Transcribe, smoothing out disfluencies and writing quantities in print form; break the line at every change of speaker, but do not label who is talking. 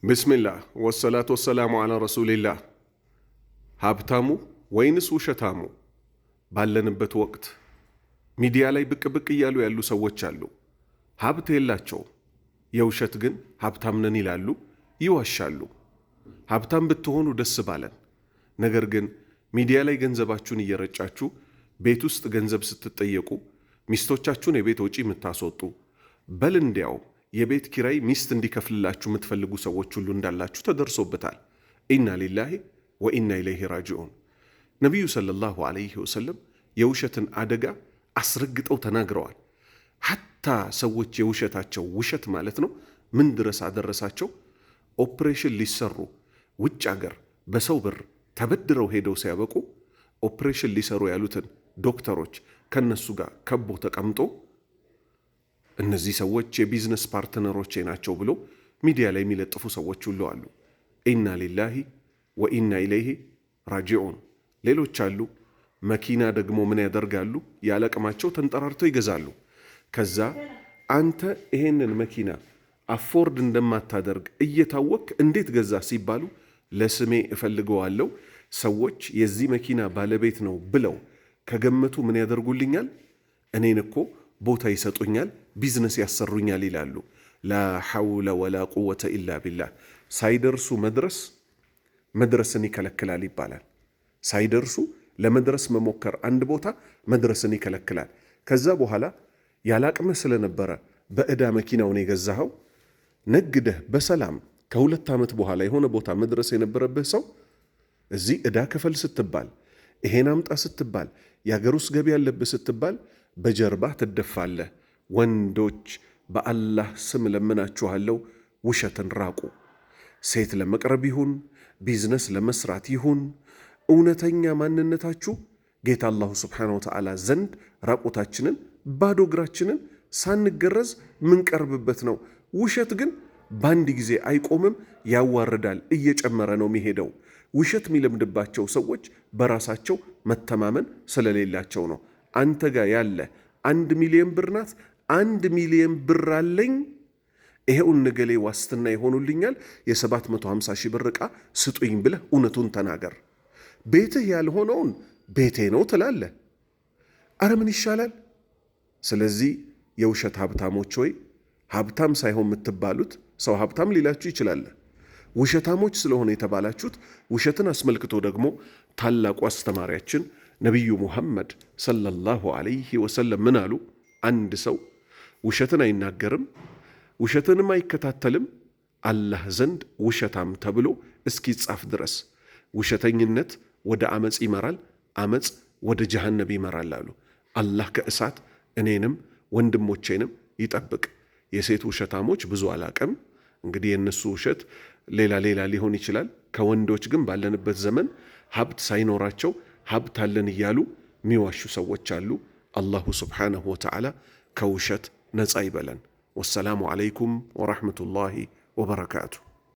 ብስሚላህ ወሰላቱ ወሰላሙ ዓላ ረሱሊላህ። ሀብታሙ ወይንስ ውሸታሙ? ባለንበት ወቅት ሚዲያ ላይ ብቅ ብቅ እያሉ ያሉ ሰዎች አሉ። ሀብት የላቸውም፣ የውሸት ግን ሀብታም ነን ይላሉ፣ ይዋሻሉ። ሀብታም ብትሆኑ ደስ ባለን። ነገር ግን ሚዲያ ላይ ገንዘባችሁን እየረጫችሁ ቤት ውስጥ ገንዘብ ስትጠየቁ ሚስቶቻችሁን የቤት ወጪ የምታስወጡ በል እንዲያው የቤት ኪራይ ሚስት እንዲከፍልላችሁ የምትፈልጉ ሰዎች ሁሉ እንዳላችሁ ተደርሶበታል። ኢና ሊላሂ ወኢና ኢለይሂ ራጂዑን። ነቢዩ ሰለላሁ ዐለይሂ ወሰለም የውሸትን አደጋ አስረግጠው ተናግረዋል። ሐታ ሰዎች የውሸታቸው ውሸት ማለት ነው ምን ድረስ አደረሳቸው? ኦፕሬሽን ሊሰሩ ውጭ አገር በሰው ብር ተበድረው ሄደው ሲያበቁ ኦፕሬሽን ሊሰሩ ያሉትን ዶክተሮች ከነሱ ጋር ከቦ ተቀምጦ እነዚህ ሰዎች የቢዝነስ ፓርትነሮቼ ናቸው ብሎ ሚዲያ ላይ የሚለጥፉ ሰዎች ሁሉ አሉ። ኢና ሊላሂ ወኢና ኢለይሂ ራጂዑን። ሌሎች አሉ መኪና ደግሞ ምን ያደርጋሉ? ያለቅማቸው ተንጠራርተው ይገዛሉ። ከዛ አንተ ይሄንን መኪና አፎርድ እንደማታደርግ እየታወቅ እንዴት ገዛ ሲባሉ ለስሜ እፈልገዋለሁ ሰዎች የዚህ መኪና ባለቤት ነው ብለው ከገመቱ ምን ያደርጉልኛል? እኔን እኮ ቦታ ይሰጡኛል፣ ቢዝነስ ያሰሩኛል ይላሉ። ላ ሐውለ ወላ ቁወተ ኢላ ቢላህ። ሳይደርሱ መድረስን ይከለክላል ይባላል። ሳይደርሱ ለመድረስ መሞከር አንድ ቦታ መድረስን ይከለክላል። ከዛ በኋላ ያላቅምህ ስለነበረ በዕዳ መኪናውን የገዛኸው ነግደህ በሰላም ከ2 ዓመት በኋላ የሆነ ቦታ መድረስ የነበረብህ ሰው እዚህ ዕዳ ክፈል ስትባል፣ ይሄን አምጣ ስትባል፣ የአገር ውስጥ ገቢ ያለብህ ስትባል በጀርባህ ትደፋለህ። ወንዶች በአላህ ስም ለምናችኋለሁ ውሸትን ራቁ። ሴት ለመቅረብ ይሁን ቢዝነስ ለመስራት ይሁን እውነተኛ ማንነታችሁ ጌታ አላሁ ስብሓነሁ ወተዓላ ዘንድ ራቁታችንን ባዶ እግራችንን ሳንገረዝ ምንቀርብበት ነው። ውሸት ግን በአንድ ጊዜ አይቆምም፣ ያዋርዳል፣ እየጨመረ ነው የሚሄደው። ውሸት የሚለምድባቸው ሰዎች በራሳቸው መተማመን ስለሌላቸው ነው። አንተ ጋር ያለ 1 ሚሊዮን ብር ናት። 1 ሚሊዮን ብር አለኝ፣ ይሄው ነገሌ ዋስትና ይሆኑልኛል፣ የ750 ሺህ ብር ዕቃ ስጡኝ ብለህ እውነቱን ተናገር። ቤትህ ያልሆነውን ቤቴ ነው ትላለህ። አረ ምን ይሻላል? ስለዚህ የውሸት ሀብታሞች ሆይ ሀብታም ሳይሆን የምትባሉት ሰው ሀብታም ሊላችሁ ይችላል። ውሸታሞች ስለሆነ የተባላችሁት። ውሸትን አስመልክቶ ደግሞ ታላቁ አስተማሪያችን ነቢዩ ሙሐመድ ሰለላሁ ዐለይሂ ወሰለም ምን አሉ? አንድ ሰው ውሸትን አይናገርም ውሸትንም አይከታተልም አላህ ዘንድ ውሸታም ተብሎ እስኪጻፍ ድረስ። ውሸተኝነት ወደ አመፅ ይመራል፣ አመፅ ወደ ጀሃነብ ይመራል አሉ። አላህ ከእሳት እኔንም ወንድሞቼንም ይጠብቅ። የሴት ውሸታሞች ብዙ አላቅም፣ እንግዲህ የእነሱ ውሸት ሌላ ሊሆን ይችላል። ከወንዶች ግን ባለንበት ዘመን ሀብት ሳይኖራቸው ሀብት አለን እያሉ የሚዋሹ ሰዎች አሉ። አላሁ ስብሓነሁ ወተዓላ ከውሸት ነፃ ይበለን። ወሰላሙ ዓለይኩም ወረሕመቱላሂ ወበረካቱ።